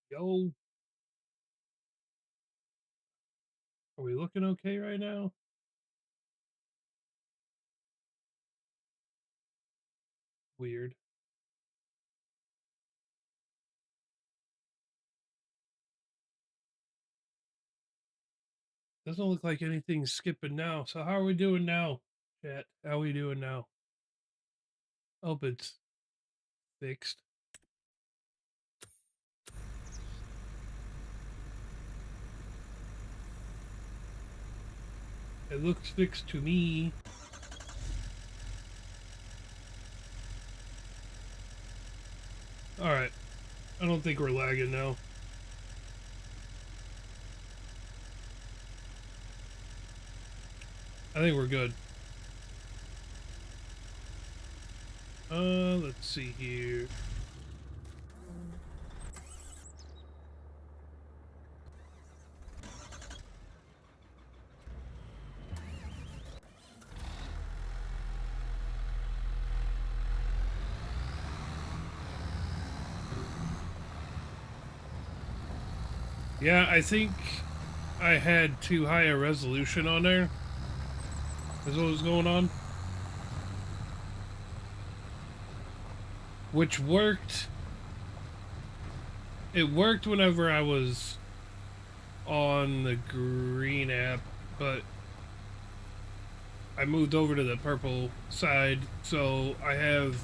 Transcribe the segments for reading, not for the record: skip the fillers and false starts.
Yo, are we looking okay right now? Weird. Doesn't look like anything's skipping now. So how are we doing now? Chat. How we doing now? Hope it's fixed. It looks fixed to me. All right. I don't think we're lagging now. I think we're good. Let's see here. Yeah, I think I had too high a resolution on there. Is what was going on. Which worked. It worked whenever I was on the green app, but I moved over to the purple side, so I have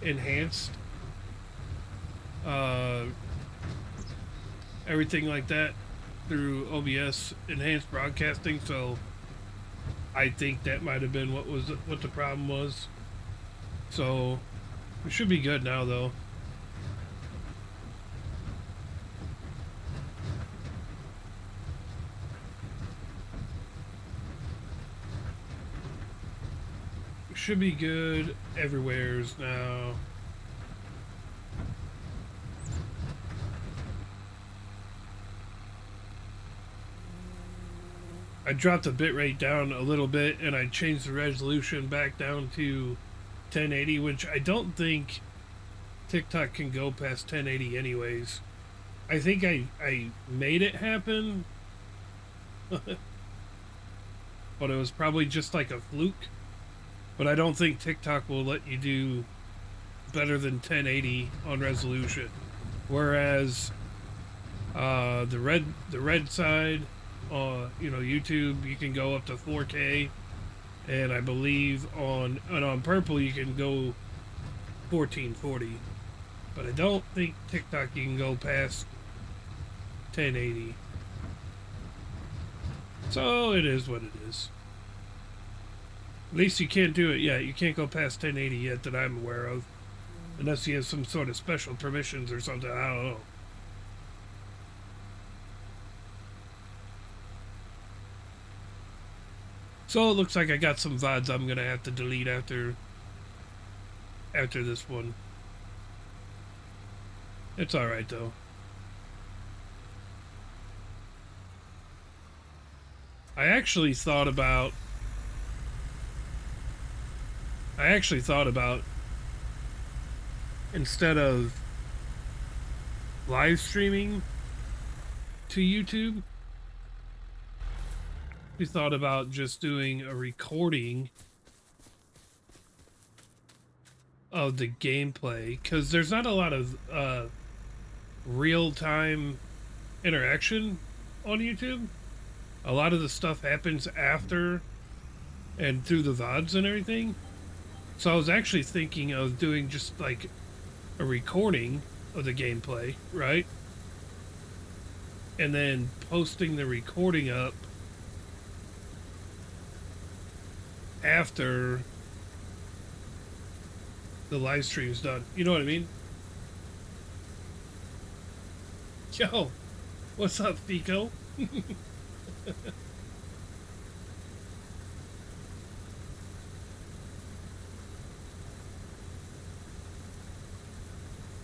enhanced uh everything like that through OBS enhanced broadcasting, so I think that might have been what the problem was. So we should be good now though. We should be good everywhere's now. I dropped the bitrate down a little bit and I changed the resolution back down to 1080, which I don't think TikTok can go past 1080 anyways. I think I made it happen, but it was probably just like a fluke. But I don't think TikTok will let you do better than 1080 on resolution. Whereas the red side, YouTube, you can go up to 4K, and I believe on purple you can go 1440. But I don't think TikTok you can go past 1080. So it is what it is. At least you can't do it yet. You can't go past 1080 yet that I'm aware of. Unless you have some sort of special permissions or something. I don't know. So it looks like I got some VODs I'm going to have to delete after this one. It's alright though. I actually thought about instead of live streaming to YouTube, we thought about just doing a recording of the gameplay, because there's not a lot of real-time interaction on YouTube. A lot of the stuff happens after and through the VODs and everything. So I was actually thinking of doing just like a recording of the gameplay, right? And then posting the recording up after the live stream's done. You know what I mean? Yo, what's up, Fico?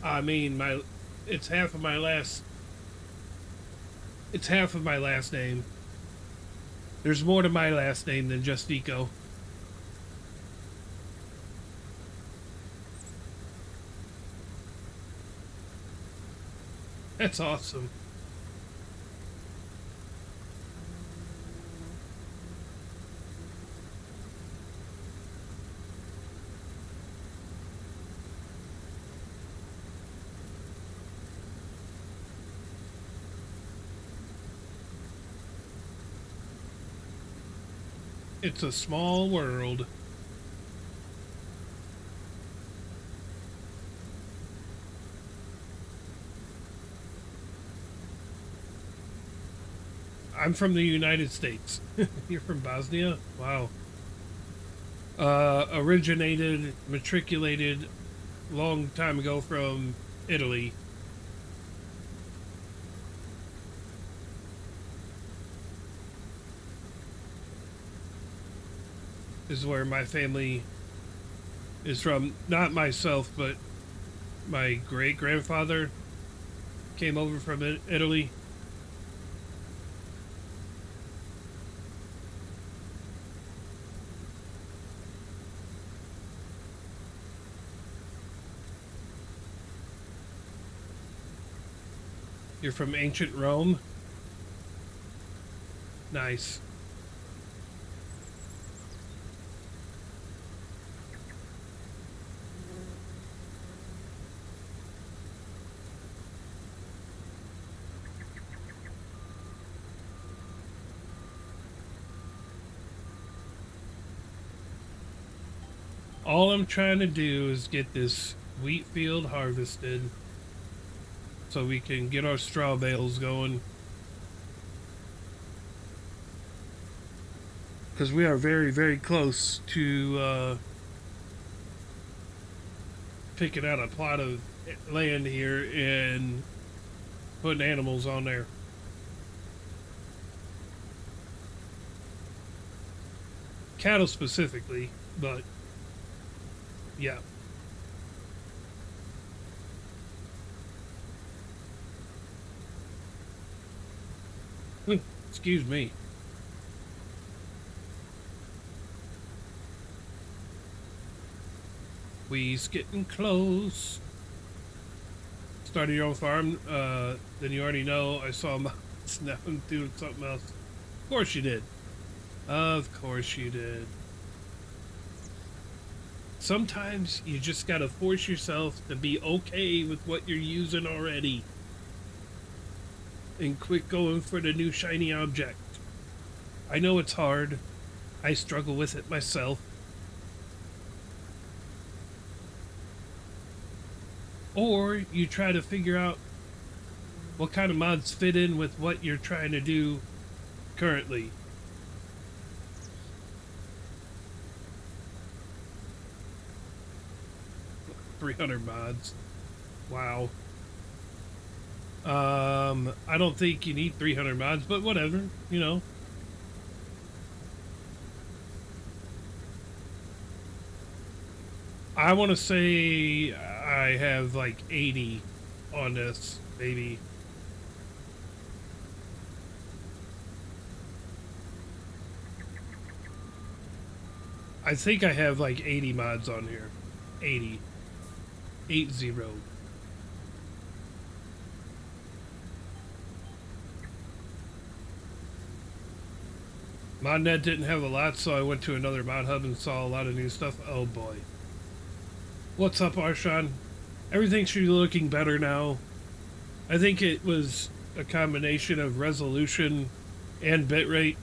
I mean, it's half of my last. It's half of my last name. There's more to my last name than just Fico. That's awesome. It's a small world. I'm from the United States. You're from Bosnia? Wow. Originated, matriculated long time ago from Italy. Is where my family is from. Not myself, but my great grandfather came over from Italy. You're from ancient Rome? Nice. All I'm trying to do is get this wheat field harvested so we can get our straw bales going. Because we are very, very close to picking out a plot of land here and putting animals on there. Cattle specifically, but yeah. Excuse me. We's getting close. Started your own farm, then you already know I saw my now I'm doing something else. Of course you did. Of course you did. Sometimes you just gotta force yourself to be okay with what you're using already. And quit going for the new shiny object. I know it's hard. I struggle with it myself. Or you try to figure out what kind of mods fit in with what you're trying to do currently. $300 mods. Wow. I don't think you need 300 mods, but whatever, you know. I want to say I have like 80 on this, maybe. I think I have like 80 mods on here. 80. 80. ModNet didn't have a lot, so I went to another mod hub and saw a lot of new stuff. Oh boy. What's up, Arshan? Everything should be looking better now. I think it was a combination of resolution and bitrate,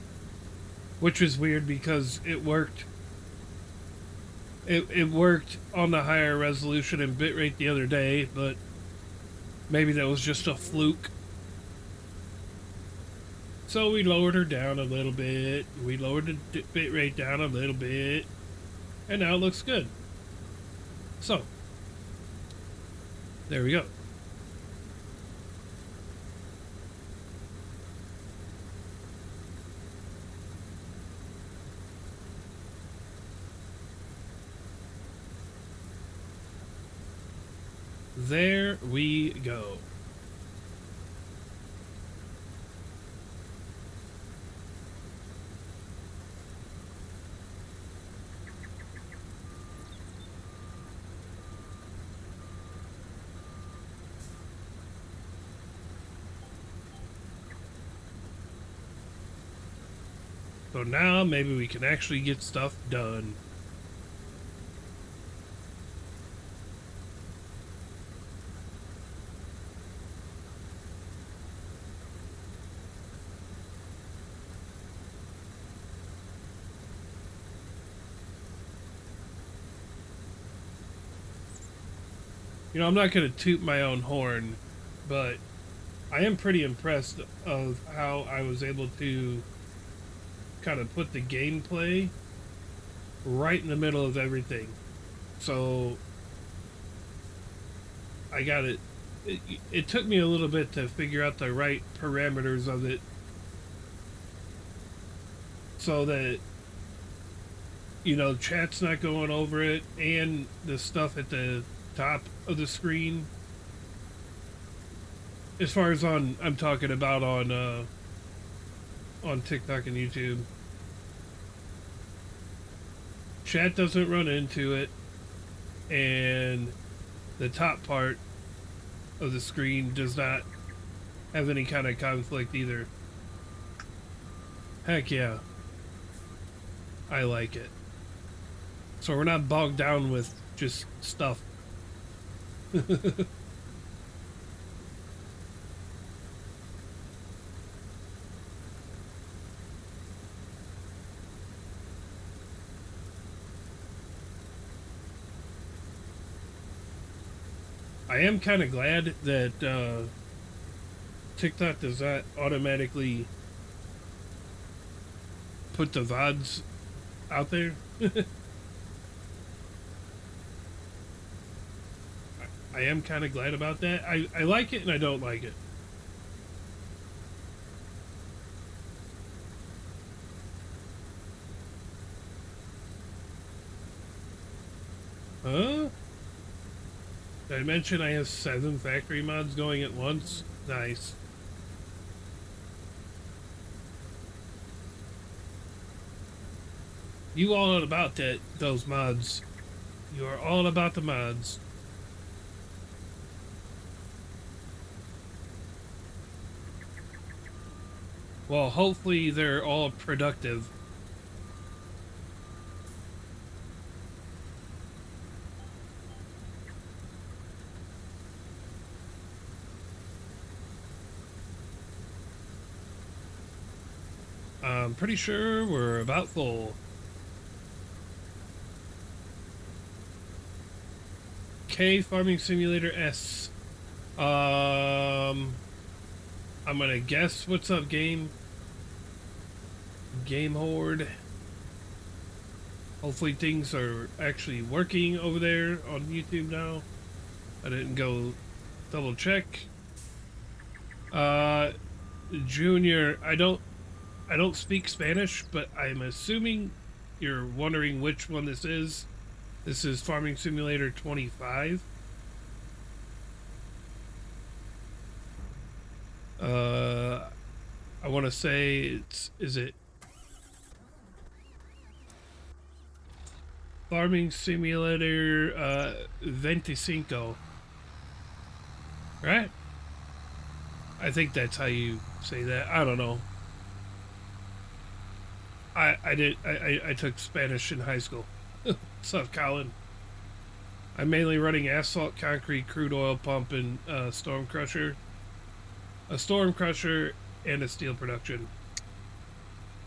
which was weird because it worked. It worked on the higher resolution and bitrate the other day, but maybe that was just a fluke. So we lowered her down a little bit. We lowered the bitrate down a little bit. And now it looks good. So, there we go. There we go. So now maybe we can actually get stuff done. You know, I'm not going to toot my own horn, but I am pretty impressed of how I was able to kind of put the gameplay right in the middle of everything. So I got it. It took me a little bit to figure out the right parameters of it so that, you know, chat's not going over it and the stuff at the top of the screen. As far as I'm talking about on TikTok and YouTube. Chat doesn't run into it, and the top part of the screen does not have any kind of conflict either. Heck yeah. I like it. So we're not bogged down with just stuff. I am kind of glad that TikTok does not automatically put the VODs out there. I am kind of glad about that. I like it and I don't like it. Huh? Did I mention I have 7 factory mods going at once? Nice. You all about those mods. You are all about the mods. Well, hopefully they're all productive. I'm pretty sure we're about full. K Farming Simulator S. I'm gonna guess what's up, game Horde. Hopefully things are actually working over there on YouTube now. I didn't go double check. Junior, I don't speak Spanish, but I'm assuming you're wondering which one this is. This is Farming Simulator 25. I want to say is it Farming Simulator 25, right? I think that's how you say that. I don't know. I took Spanish in high school. What's up, Colin? I'm mainly running asphalt, concrete, crude oil pump, and storm crusher. A storm crusher and a steel production.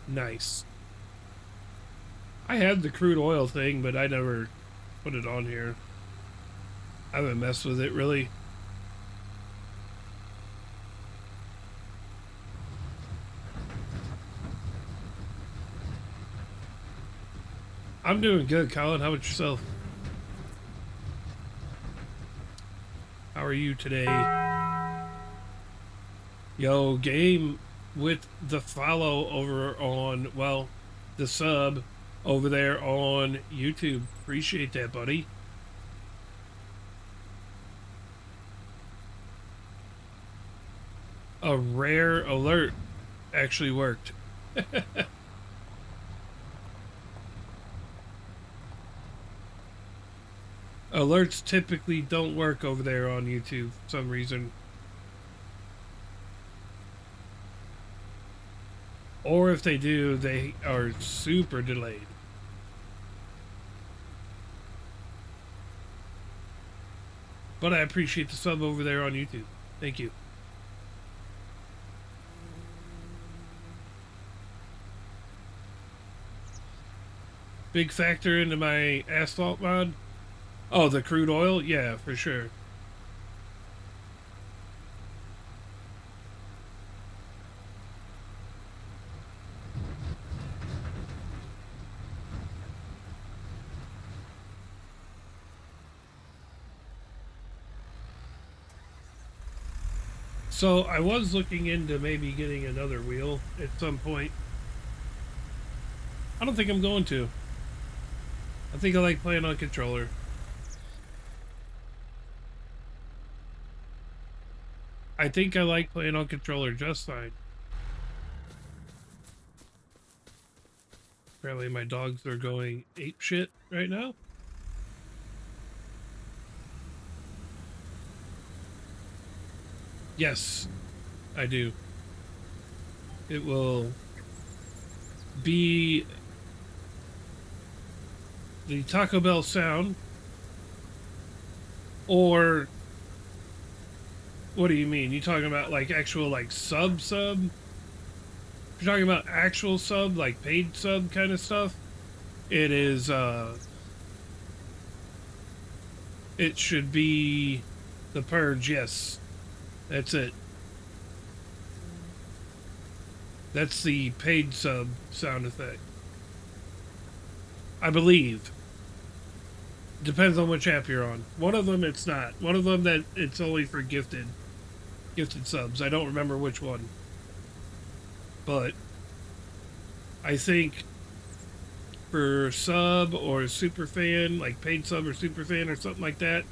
Nice. I had the crude oil thing, but I never put it on here. I haven't messed with it really. I'm doing good, Colin. How about yourself? How are you today? Yo, game with the follow over on, well, the sub over there on YouTube. Appreciate that, buddy. A rare alert actually worked. Alerts typically don't work over there on YouTube for some reason. Or if they do, they are super delayed. But I appreciate the sub over there on YouTube. Thank you. Big factor into my asphalt mod? Oh, the crude oil? Yeah, for sure. So I was looking into maybe getting another wheel at some point. I don't think I'm going to. I think I like playing on controller. I think I like playing on controller just fine. Apparently my dogs are going ape shit right now. Yes, I do. It will be the Taco Bell sound, or what do you mean? You talking about like actual like sub? You're talking about actual sub, like paid sub kind of stuff? It is it should be the Purge, yes. That's it. That's the paid sub sound effect. I believe. Depends on which app you're on. One of them it's not. One of them that it's only for gifted subs. I don't remember which one. But I think for sub or super fan, like paid sub or super fan or something like that,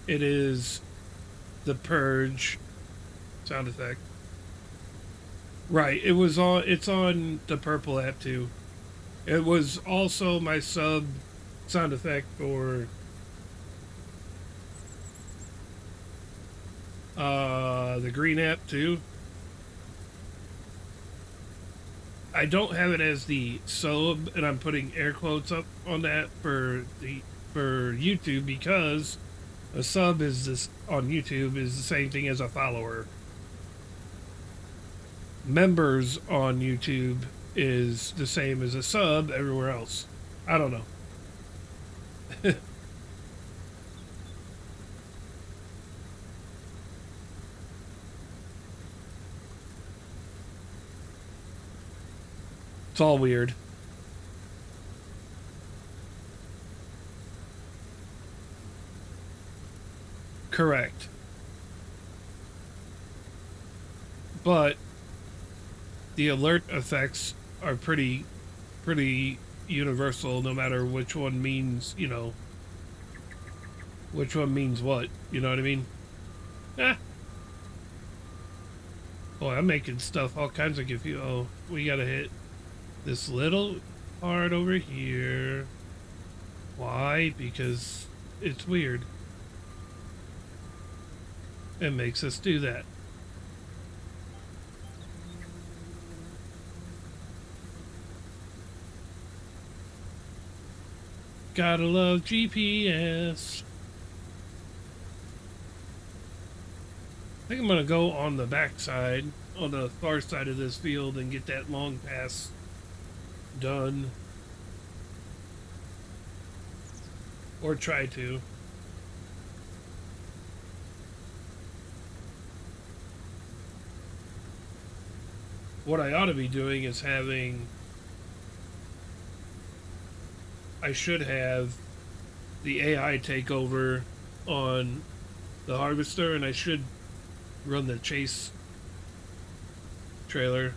it is the Purge sound effect. Right. It's on the Purple app too. It was also my sub sound effect for the Green app too. I don't have it as the sub, and I'm putting air quotes up on that for YouTube, because a sub is this on YouTube is the same thing as a follower. Members on YouTube is the same as a sub everywhere else. I don't know. It's all weird. Correct. But the alert effects are pretty universal, no matter which one means, which one means what. You know what I mean? Eh. Boy, I'm making stuff all kinds of confused. Oh, we gotta hit this little part over here. Why? Because it's weird. It makes us do that. Gotta love GPS. I think I'm gonna go on the back side, on the far side of this field, and get that long pass done. Or try to. What I ought to be doing is I should have the AI take over on the harvester, and I should run the chase trailer.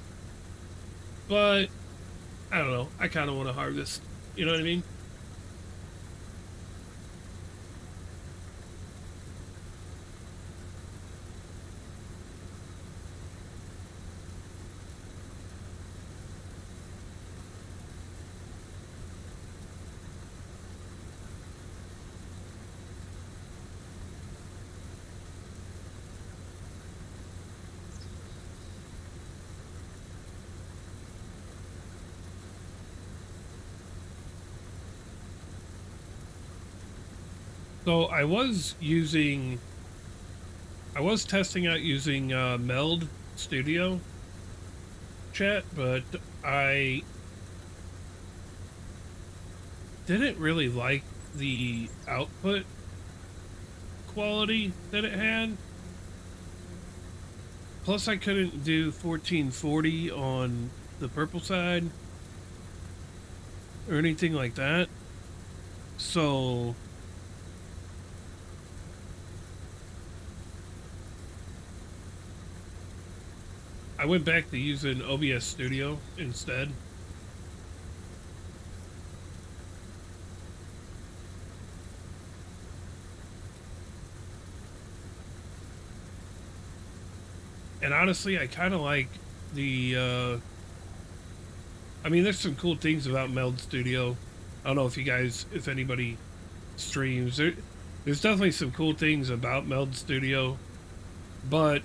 But I don't know. I kind of want to harvest. You know what I mean? So I was testing out using Meld Studio Chat, but I didn't really like the output quality that it had. Plus, I couldn't do 1440 on the purple side or anything like that. So I went back to using OBS Studio instead. And honestly, I kind of like the, I mean, there's some cool things about Meld Studio. I don't know if anybody streams. There's definitely some cool things about Meld Studio. But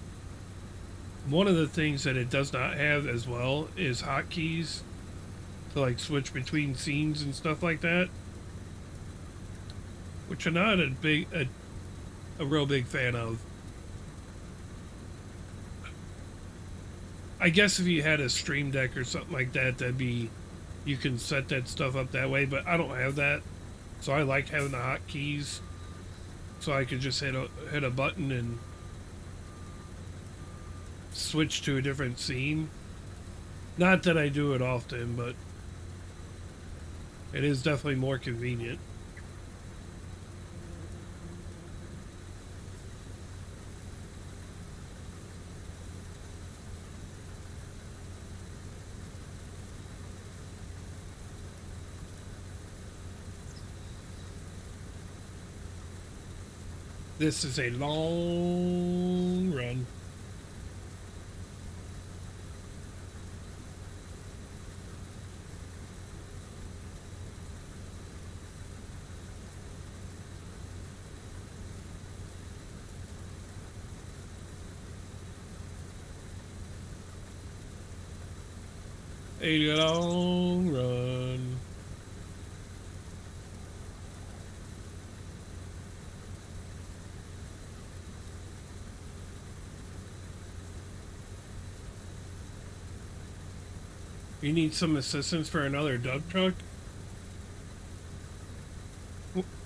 one of the things that it does not have as well is hotkeys to like switch between scenes and stuff like that. Which I'm not a real big fan of. I guess if you had a Stream Deck or something like that, you can set that stuff up that way, but I don't have that. So I like having the hotkeys so I could just hit a button and switch to a different scene. Not that I do it often, but it is definitely more convenient. This is a long run. A long run. You need some assistance for another dump truck?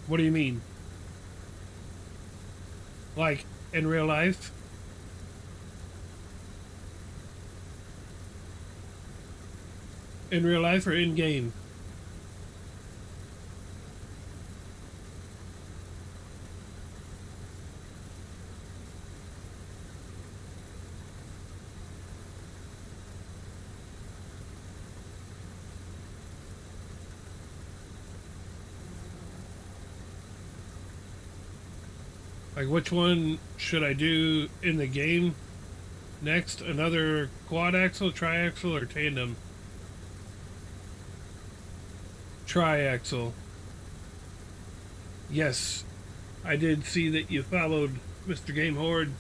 What do you mean? Like, in real life? In real life or in game? Like, which one should I do in the game next? Another quad axle, triaxle, or tandem? Triaxle. Yes, I did see that you followed Mr. Game Horde.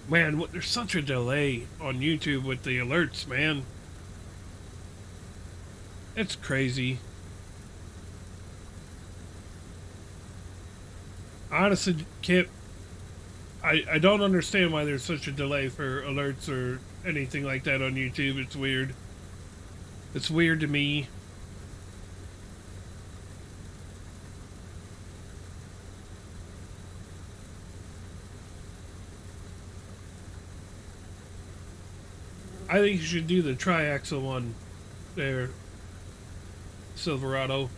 Man, there's such a delay on YouTube with the alerts, man. It's crazy. Honestly, Kip, I don't understand why there's such a delay for alerts or anything like that on YouTube. It's weird. It's weird to me. I think you should do the triaxle one there, Silverado.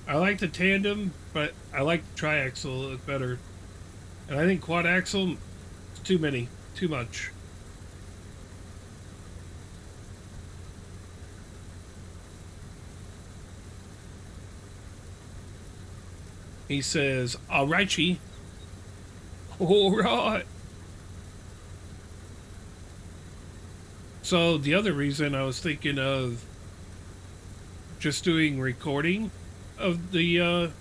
I like the tandem, but I like the triaxle better. And I think quad axle is too many, too much. He says, "Alrighty, all right." So the other reason I was thinking of just doing recording of the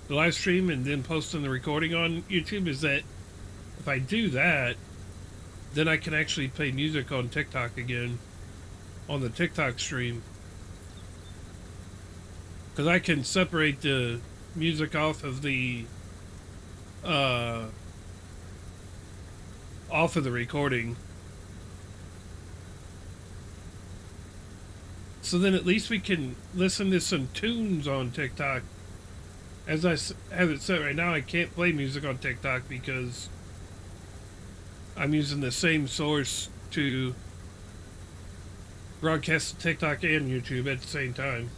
live stream and then posting the recording on YouTube is that if I do that, then I can actually play music on TikTok again. on the TikTok stream. Because I can separate the music uh, off of the recording. So then at least we can listen to some tunes on TikTok. As I have it set right now, I can't play music on TikTok because I'm using the same source to broadcast TikTok and YouTube at the same time.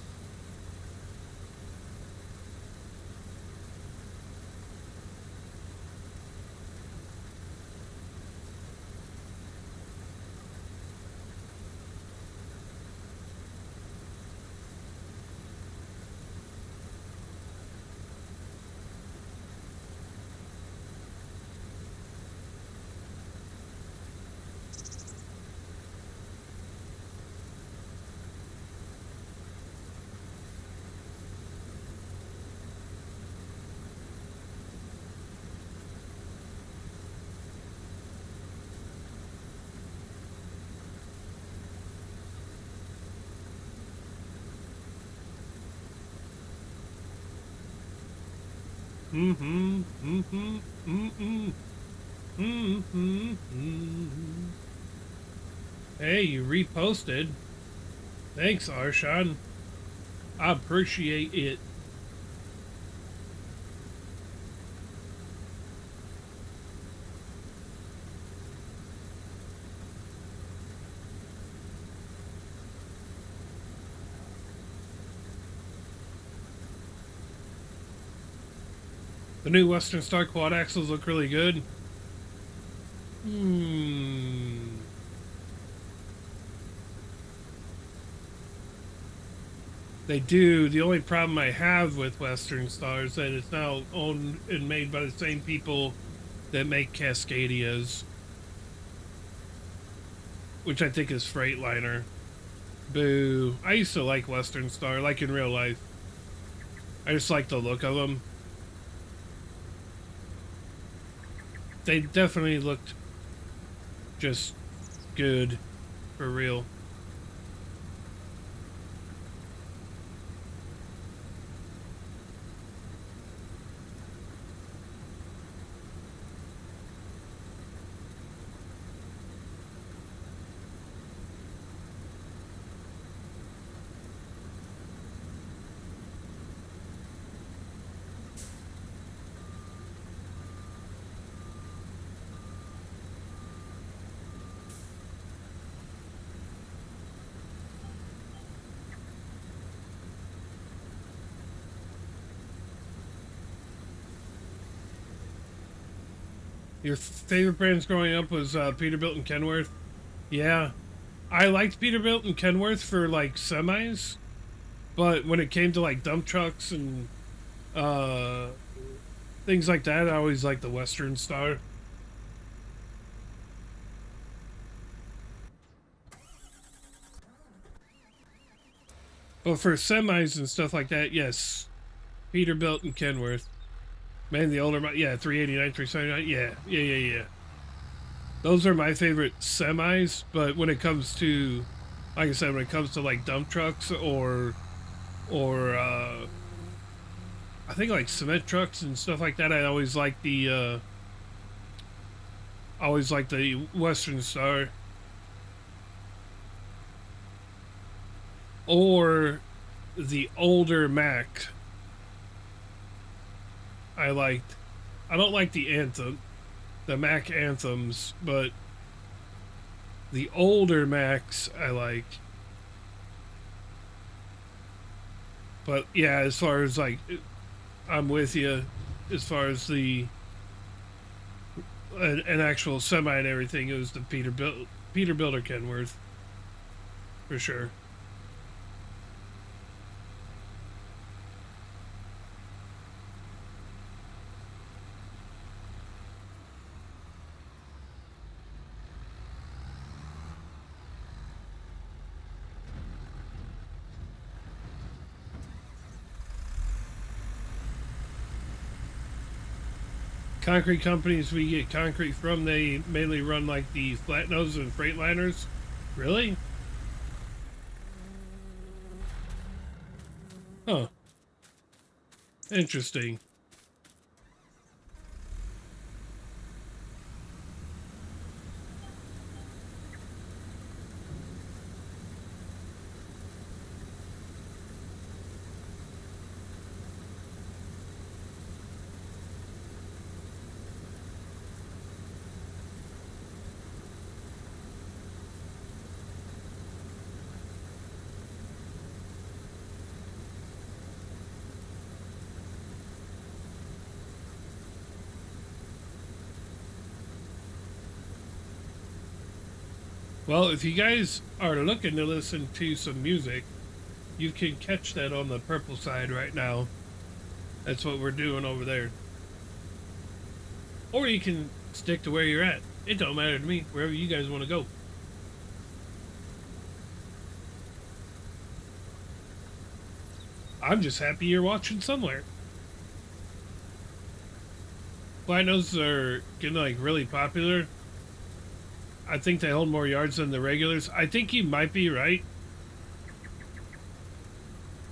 Hey, you reposted. Thanks, Arshan. I appreciate it. The new Western Star quad axles look really good. They do. The only problem I have with Western Star is that it's now owned and made by the same people that make Cascadias, which I think is Freightliner. Boo. I used to like Western Star, like in real life. I just like the look of them. They definitely looked just good, for real. Your favorite brands growing up was Peterbilt and Kenworth? Yeah. I liked Peterbilt and Kenworth for like semis, but when it came to like dump trucks and things like that, I always liked the Western Star. But for semis and stuff like that, yes, Peterbilt and Kenworth. Man, the older, yeah, 389, 379, yeah. Those are my favorite semis, but when it comes to, like I said, when it comes to like dump trucks or I think like cement trucks and stuff like that, I always like the Western Star. Or the older Mack. I don't like the Anthem, the Mack Anthems, but the older Macks I like. But yeah, as far as like, I'm with you, as far as an actual semi and everything, it was the Peterbilt or Kenworth, for sure. Concrete companies we get concrete from, they mainly run like the flat nose and Freightliners. Really? Huh. Interesting. Well, if you guys are looking to listen to some music, you can catch that on the purple side right now. That's what we're doing over there. Or you can stick to where you're at. It don't matter to me, wherever you guys want to go. I'm just happy you're watching somewhere. Platinums are getting like really popular. I think they hold more yards than the regulars. I think you might be right.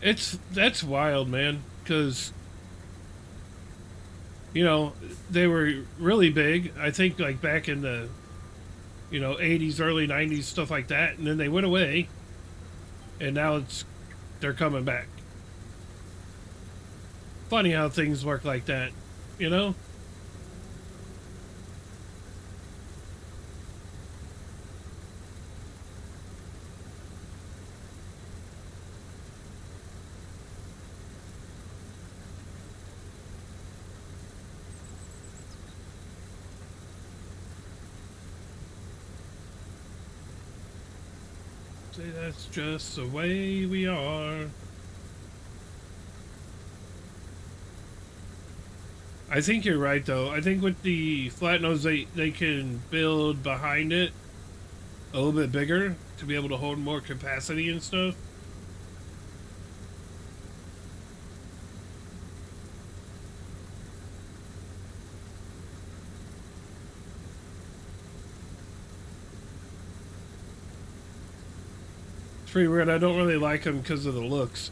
That's wild, man, because you know they were really big. I think like back in the 80s, early 90s, stuff like that, and then they went away, and now they're coming back. Funny how things work like that, you know. Say that's just the way we are. I think you're right though. I think with the flat nose they can build behind it a little bit bigger to be able to hold more capacity and stuff. It's pretty weird. I don't really like them because of the looks.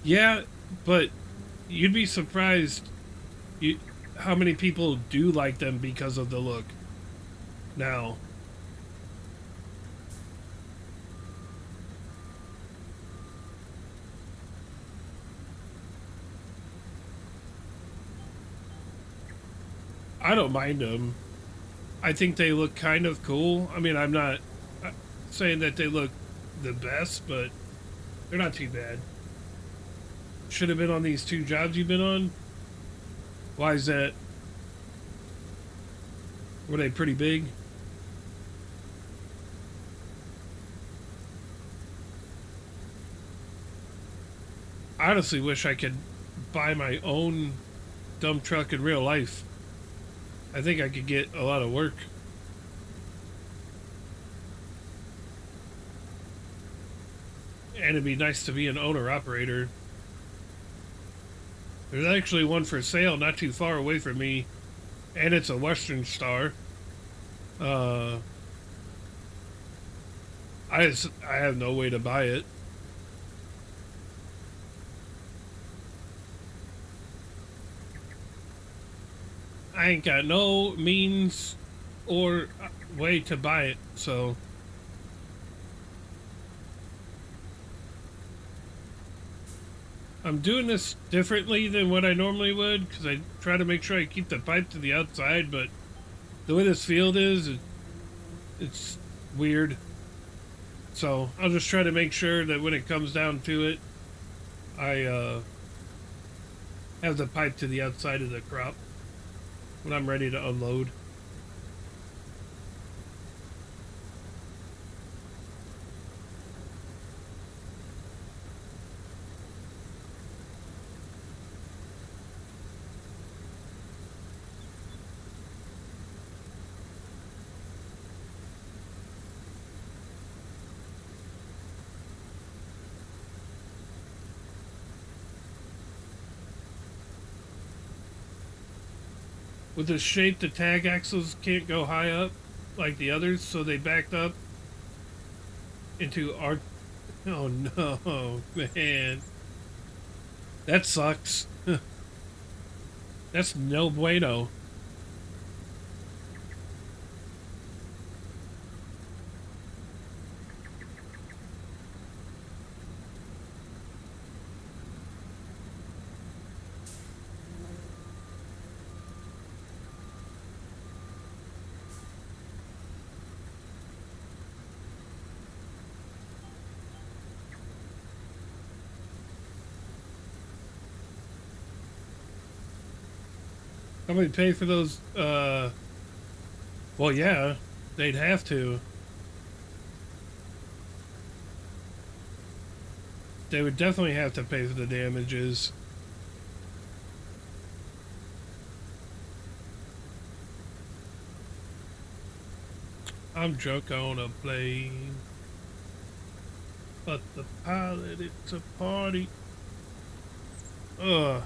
Yeah, but you'd be surprised you, how many people do like them because of the look. Now, I don't mind them. I think they look kind of cool. I mean, I'm not saying that they look the best, but they're not too bad. Should have been on these two jobs you've been on. Why is that? Were they pretty big? I honestly wish I could buy my own dump truck in real life. I think I could get a lot of work. And it'd be nice to be an owner operator. There's actually one for sale not too far away from me, and it's a Western Star. Uh, I have no way to buy it. I ain't got no means or way to buy it, so I'm doing this differently than what I normally would because I try to make sure I keep the pipe to the outside, but the way this field is, it's weird. So I'll just try to make sure that when it comes down to it, I have the pipe to the outside of the crop when I'm ready to unload. With the shape, the tag axles can't go high up like the others, so they backed up into our. Oh no, man. That sucks. That's no bueno. Somebody pay for those, well, yeah, they'd have to. They would definitely have to pay for the damages. I'm drunk on a plane, but the pilot, it's a party. Ugh.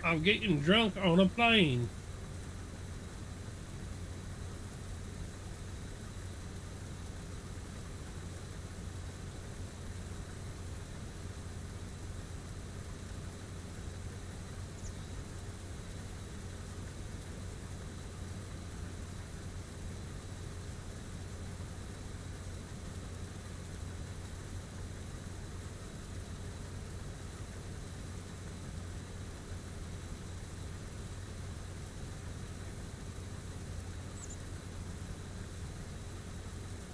I'm getting drunk on a plane.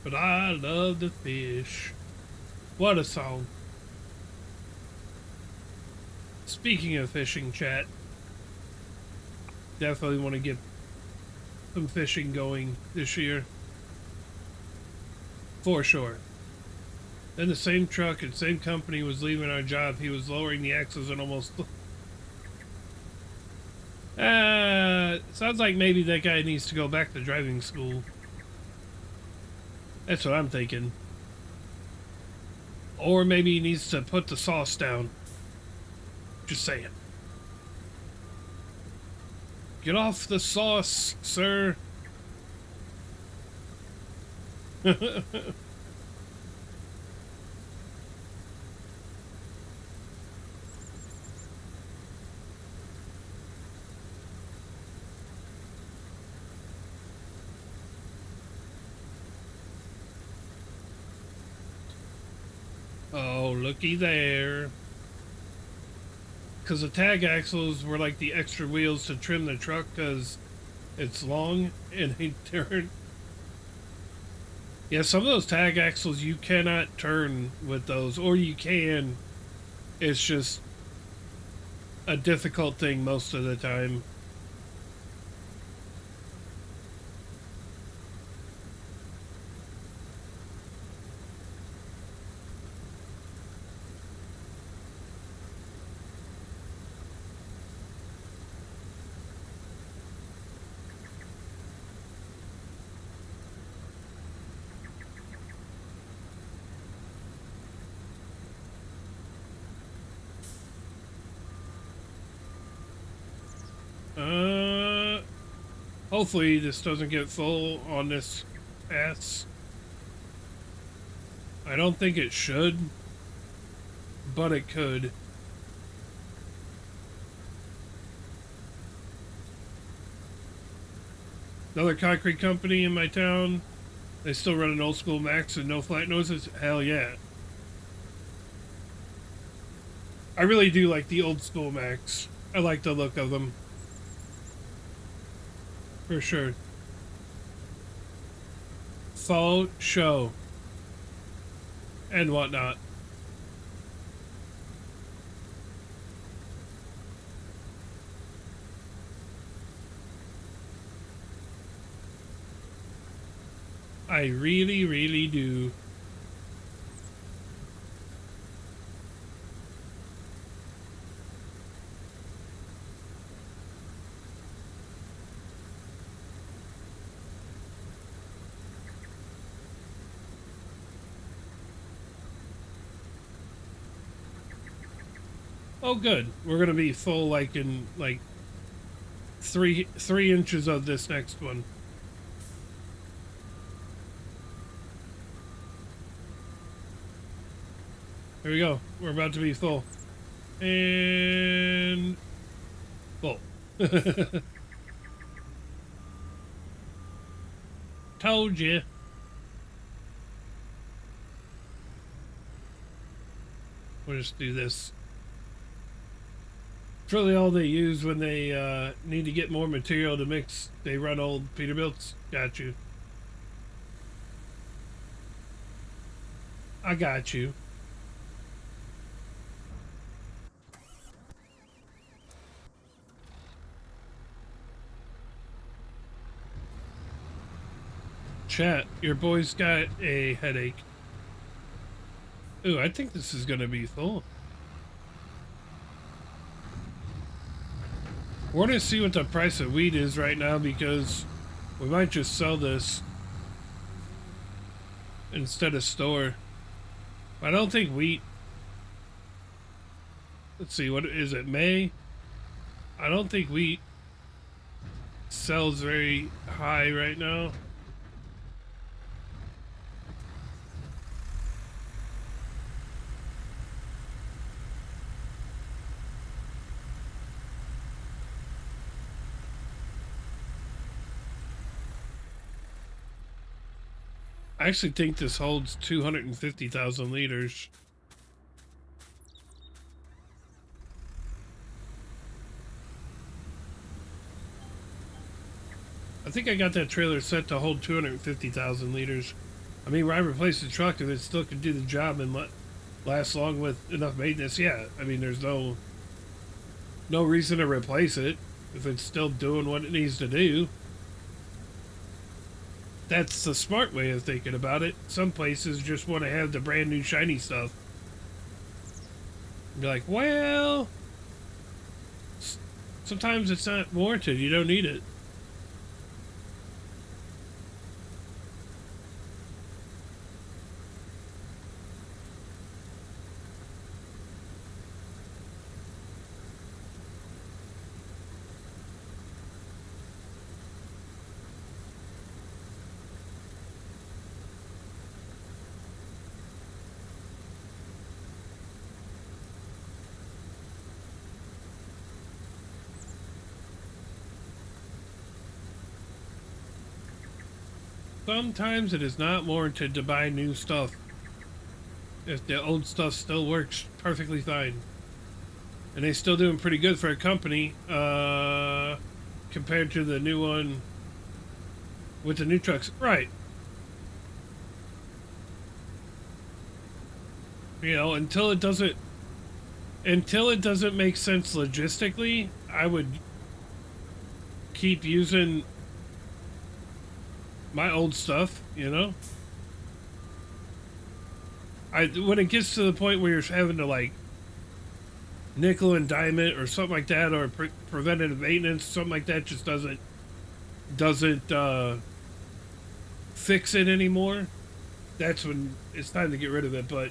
But I love to fish. What a song. Speaking of fishing, chat, definitely want to get some fishing going this year. For sure. Then the same truck and same company was leaving our job. He was lowering the axles and almost... sounds like maybe that guy needs to go back to driving school. That's what I'm thinking. Or maybe he needs to put the sauce down. Just saying. Get off the sauce, sir. Oh, looky there. Because the tag axles were like the extra wheels to trim the truck because it's long and they turn. Yeah, some of those tag axles you cannot turn with those, or you can. It's just a difficult thing most of the time. Hopefully this doesn't get full on this ass. I don't think it should, but it could. Another concrete company in my town. They still run an old school Max and no flat noses. Hell yeah. I really do like the old school Max. I like the look of them. For sure. Faux show. And whatnot. I really, really do. Oh, good. We're gonna be full like in like three inches of this next one. Here we go. We're about to be full. And full. Told you. We'll just do this. It's really all they use when they need to get more material to mix. They run old Peterbilts. Got you. I got you. Chat, your boy's got a headache. Ooh, I think this is gonna be full. We're gonna see what the price of wheat is right now because we might just sell this instead of store. I don't think wheat. Let's see, what is it, May? I don't think wheat sells very high right now. I actually think this holds 250,000 liters. I think I got that trailer set to hold 250,000 liters. I mean, when I replace the truck, if it still can do the job and last long with enough maintenance, yeah. I mean, there's no reason to replace it if it's still doing what it needs to do. That's the smart way of thinking about it. Some places just want to have the brand new shiny stuff. Be like, well, sometimes it's not warranted. You don't need it. Sometimes it is not warranted to buy new stuff if the old stuff still works perfectly fine. And they're still doing pretty good for a company compared to the new one with the new trucks. Right. You know, until it doesn't make sense logistically, I would keep using my old stuff, you know? When it gets to the point where you're having to like nickel and dime it or something like that, or preventative maintenance, something like that just doesn't fix it anymore, that's when it's time to get rid of it. But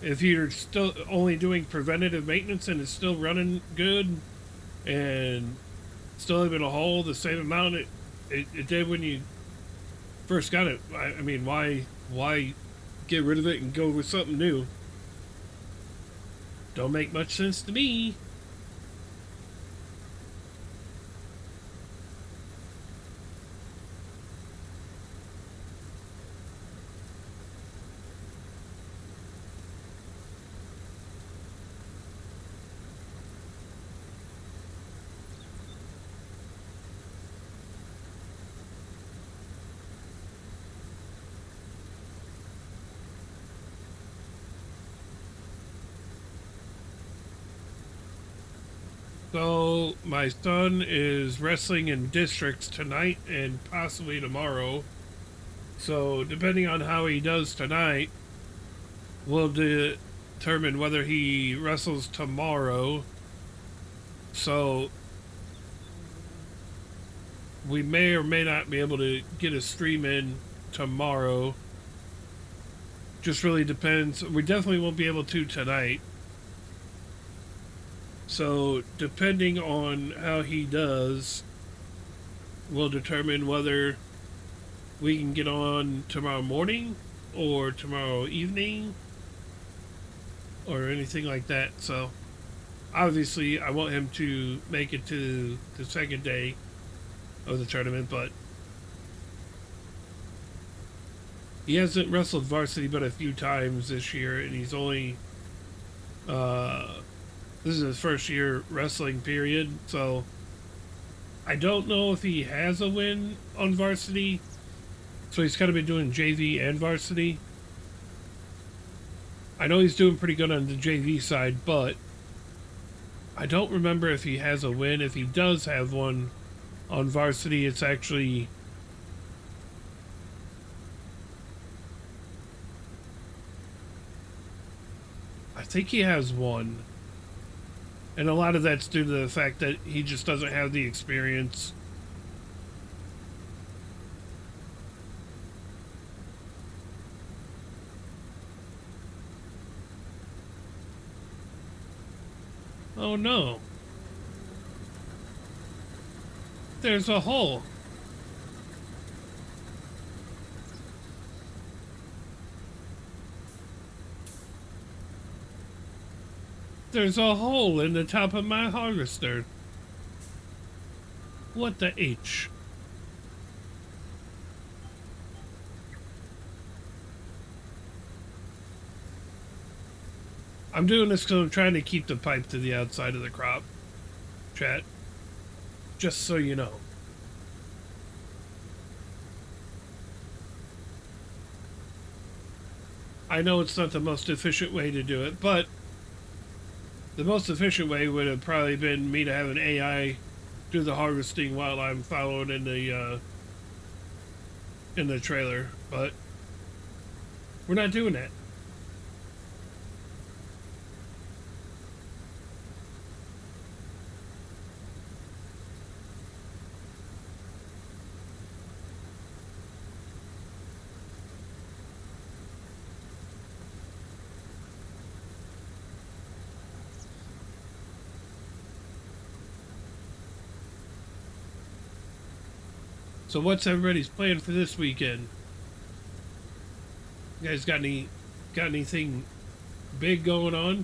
if you're still only doing preventative maintenance and it's still running good and still able to hold the same amount it did when you first got it, I mean, why get rid of it and go with something new? Don't make much sense to me. So, my son is wrestling in districts tonight and possibly tomorrow. So depending on how he does tonight, will determine whether he wrestles tomorrow. So we may or may not be able to get a stream in tomorrow. Just really depends. We definitely won't be able to tonight. So depending on how he does, will determine whether we can get on tomorrow morning or tomorrow evening or anything like that. So obviously I want him to make it to the second day of the tournament, but he hasn't wrestled varsity but a few times this year, and he's only this is his first year wrestling period, so I don't know if he has a win on varsity. So he's kind of been doing JV and varsity. I know he's doing pretty good on the JV side, but I don't remember if he has a win. If he does have one on varsity, it's actually I think he has one. And a lot of that's due to the fact that he just doesn't have the experience. Oh no. There's a hole. There's a hole in the top of my harvester. What the H? I'm doing this because I'm trying to keep the pipe to the outside of the crop. Chat. Just so you know. I know it's not the most efficient way to do it, but the most efficient way would have probably been me to have an AI do the harvesting while I'm following in the trailer, but we're not doing that. So what's everybody's plan for this weekend? You guys got anything big going on?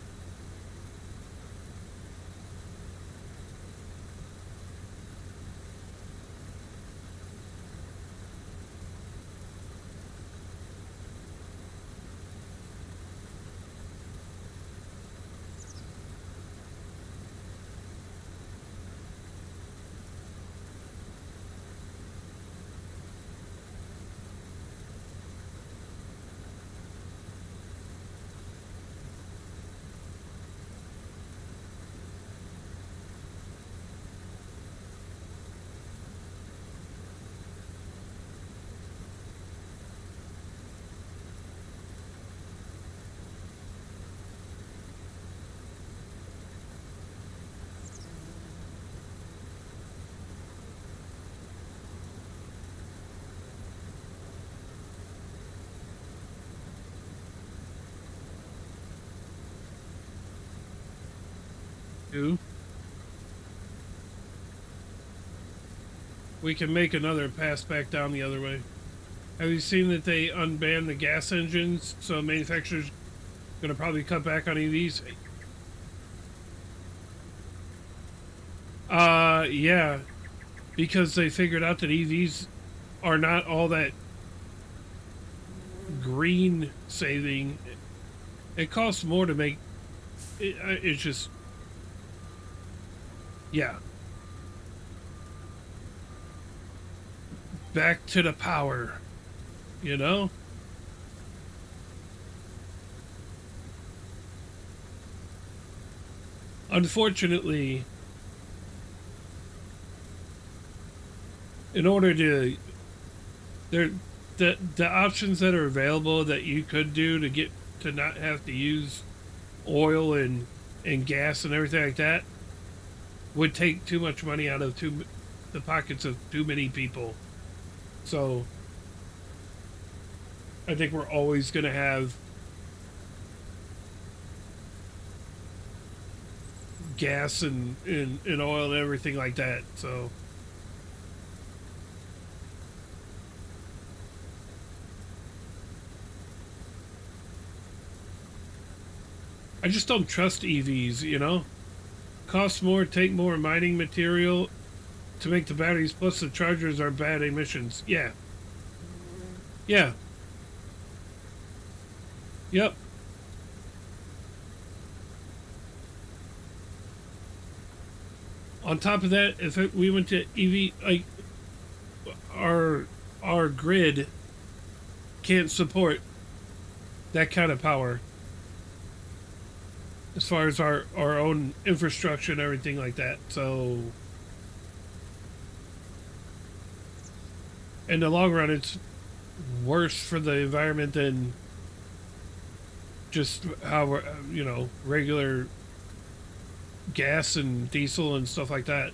We can make another pass back down the other way. Have you seen that they unbanned the gas engines? So manufacturers going to probably cut back on EVs. Yeah, because they figured out that EVs are not all that green saving. It costs more to make. It's just, yeah. Back to the power, you know? Unfortunately, in order to, the options that are available that you could do to get to not have to use oil and gas and everything like that would take too much money out of the pockets of too many people. So I think we're always going to have gas and oil and everything like that. So I just don't trust EVs, you know? Cost more, take more mining material to make the batteries, plus the chargers are bad emissions. Yeah. Yeah. Yep. On top of that, if we went to EV, like our our grid can't support that kind of power as far as our own infrastructure and everything like that. So in the long run, it's worse for the environment than just how we're, regular gas and diesel and stuff like that.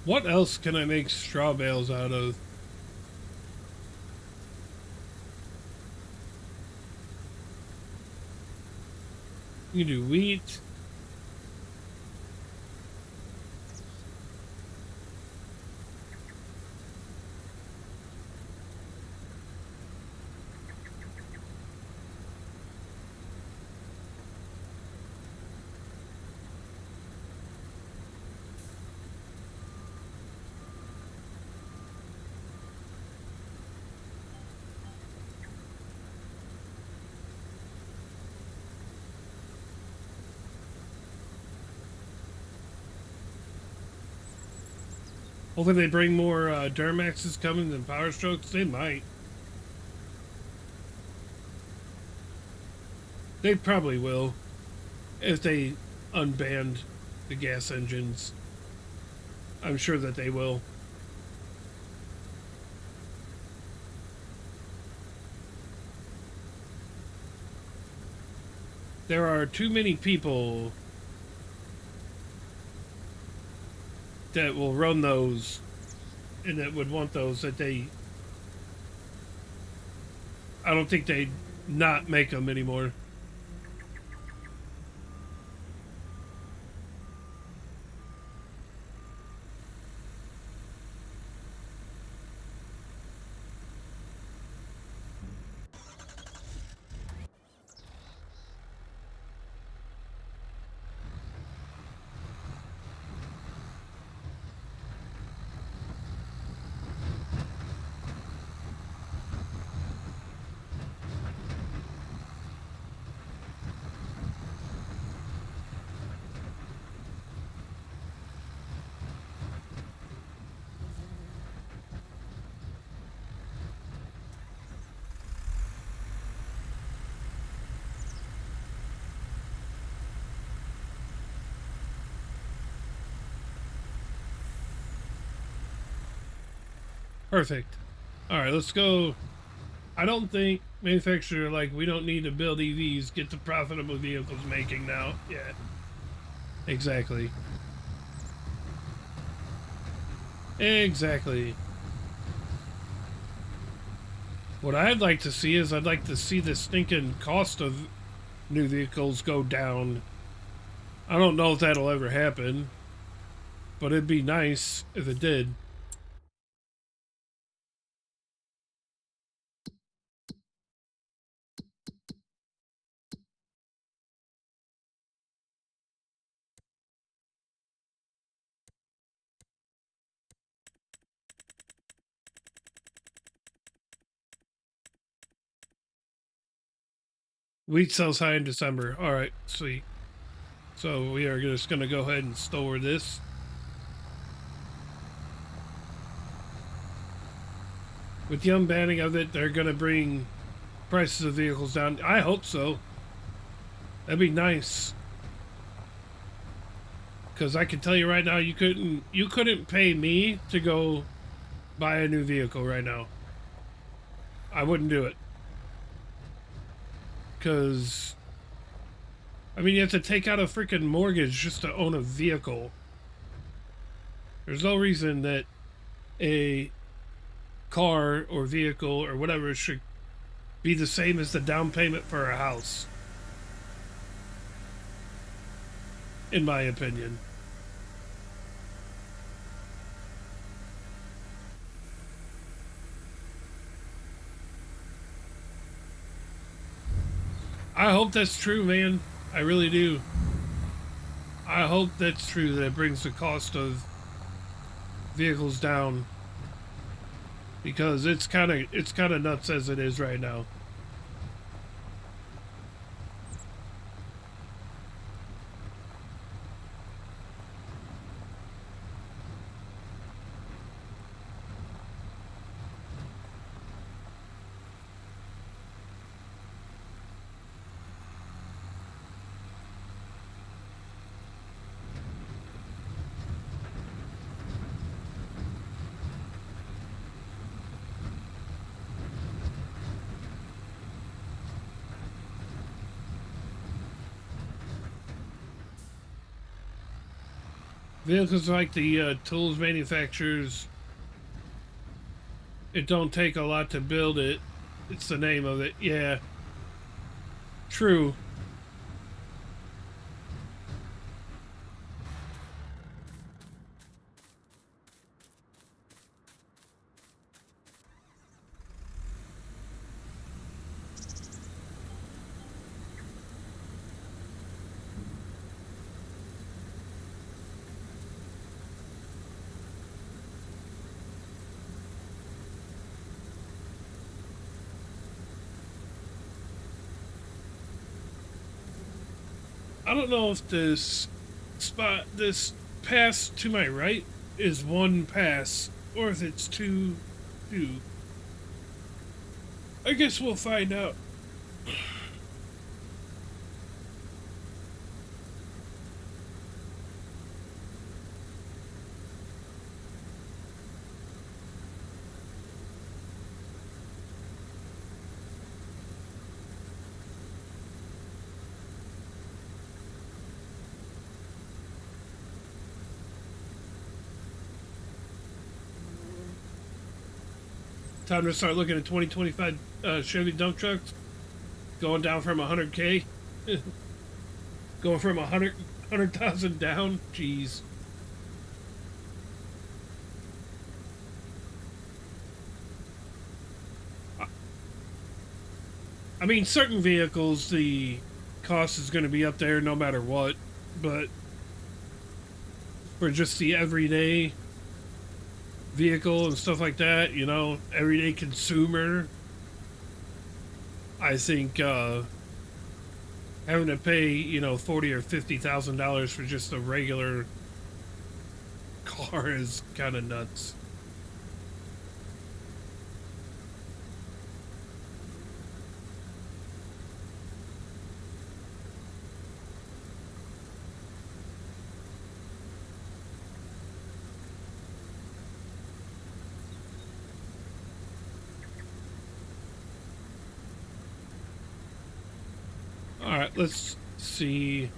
What else can I make straw bales out of? You can do wheat. Hopefully they bring more Duramaxes coming than Power Strokes. They might. They probably will if they unbanned the gas engines. I'm sure that they will. There are too many people that will run those and that would want those that I don't think they'd not make them anymore. Perfect. All right, let's go. I don't think manufacturer like we don't need to build EVs. Get the profitable vehicles making now. Yeah, exactly. Exactly. What I'd like to see is I'd like to see the stinking cost of new vehicles go down. I don't know if that'll ever happen, but it'd be nice if it did. Wheat sells high in December. All right, sweet. So we are just going to go ahead and store this. With the unbanning of it, they're going to bring prices of vehicles down. I hope so. That'd be nice. Because I can tell you right now, you couldn't pay me to go buy a new vehicle right now. I wouldn't do it. Because, I mean, you have to take out a freaking mortgage just to own a vehicle. There's no reason that a car or vehicle or whatever should be the same as the down payment for a house. In my opinion. I hope that's true, man. I really do. I hope that's true, that it brings the cost of vehicles down. Because it's kind of nuts as it is right now. Vehicles like the tools manufacturers, it don't take a lot to build it. It's the name of it. Yeah. True. I don't know if this pass to my right is one pass or if it's two. I guess we'll find out. Time to start looking at 2025 Chevy dump trucks going down from 100K. Going from 100,000 down. Jeez. I mean, certain vehicles, the cost is going to be up there no matter what, but for just the everyday vehicle and stuff like that, you know, everyday consumer, I think having to pay, you know, $40,000 or $50,000 for just a regular car is kind of nuts. Alright, let's see.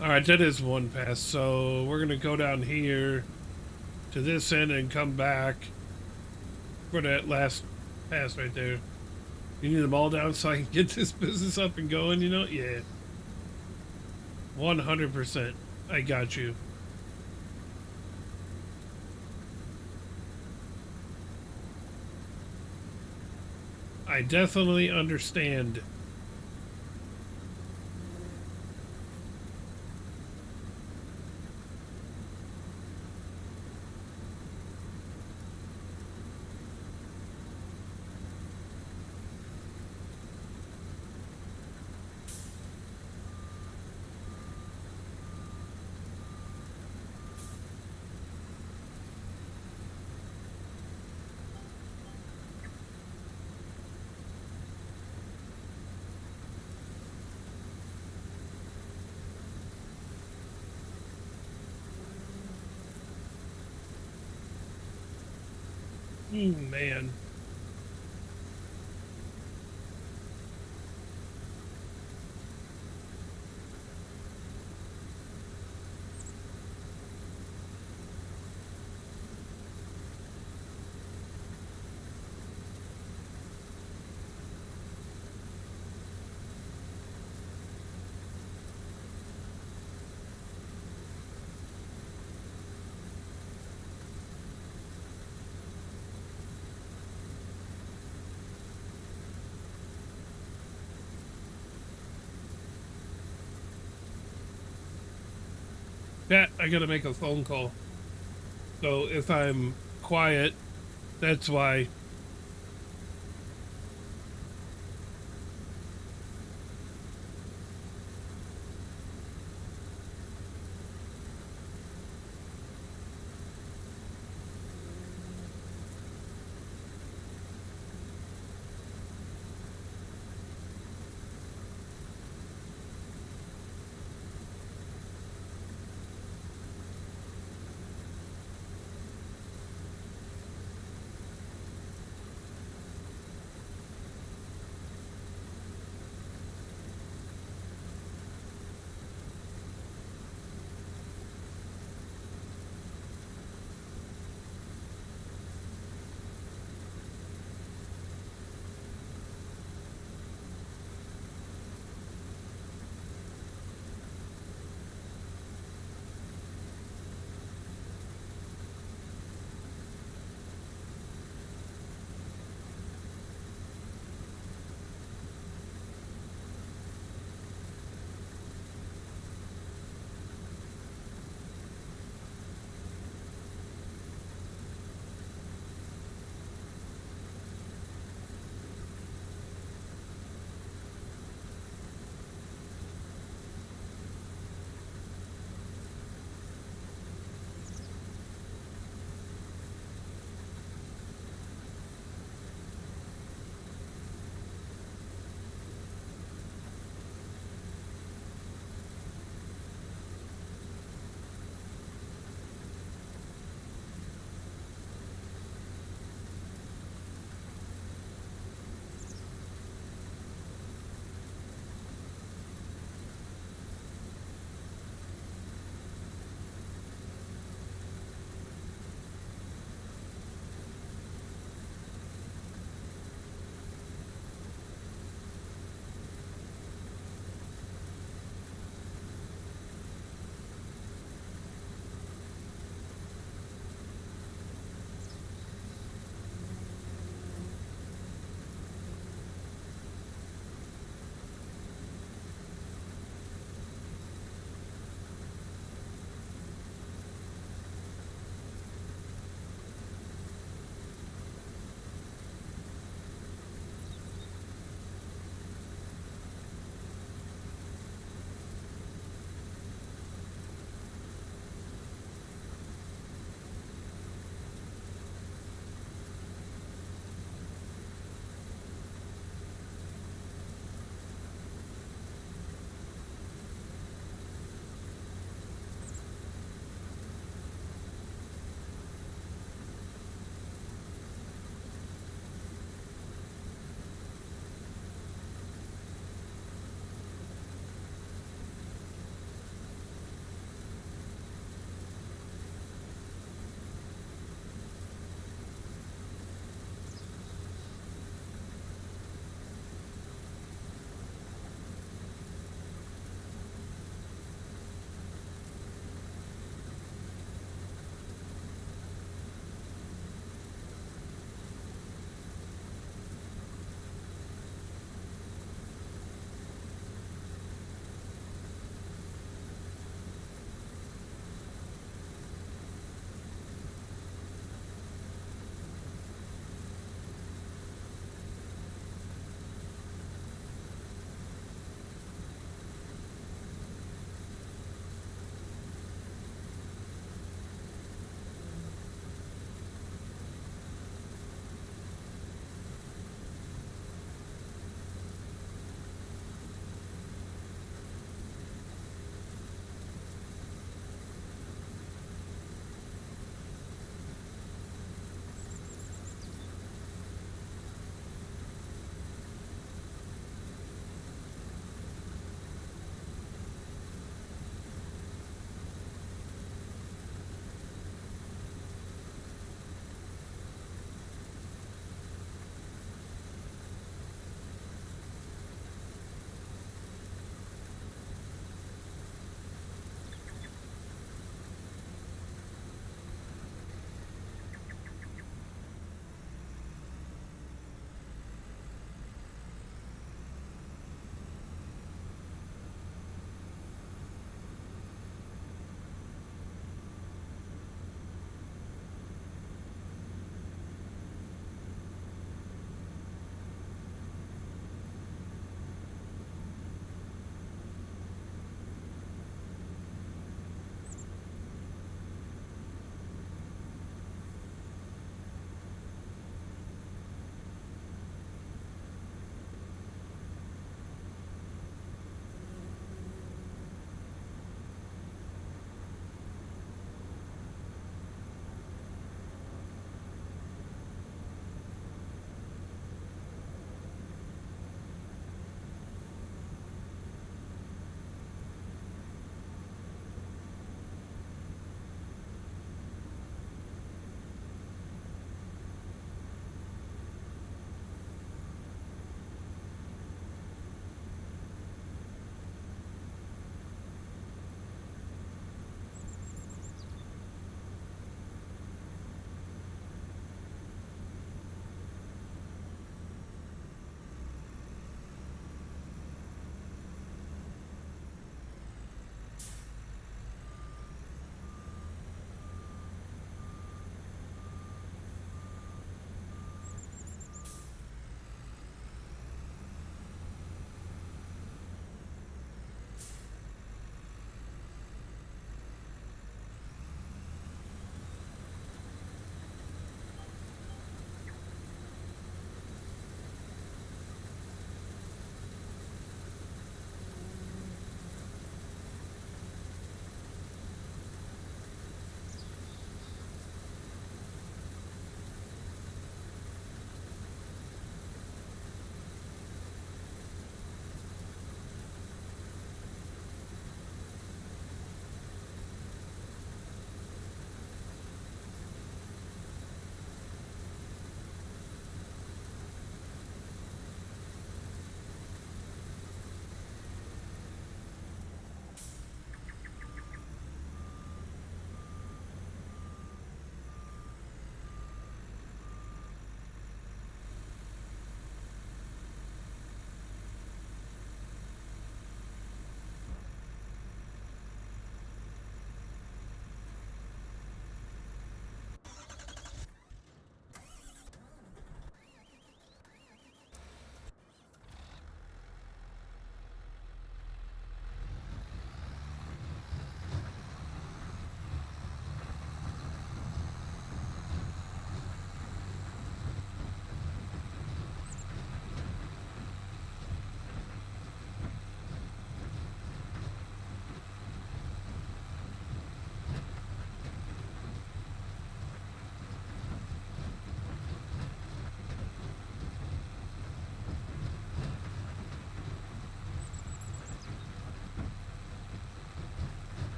Alright, that is one pass. So we're going to go down here to this end and come back for that last pass right there. You need them all down so I can get this business up and going, you know? Yeah. 100%. I got you. I definitely understand. Oh, man. Pat, I gotta make a phone call. So if I'm quiet, that's why.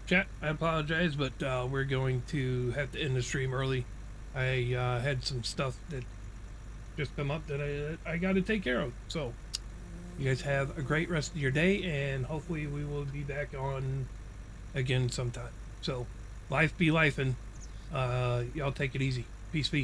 Chat, I apologize, but we're going to have to end the stream early. I had some stuff that just come up that I got to take care of. So, you guys have a great rest of your day, and hopefully we will be back on again sometime. So, life be life, and y'all take it easy. Peace, peace.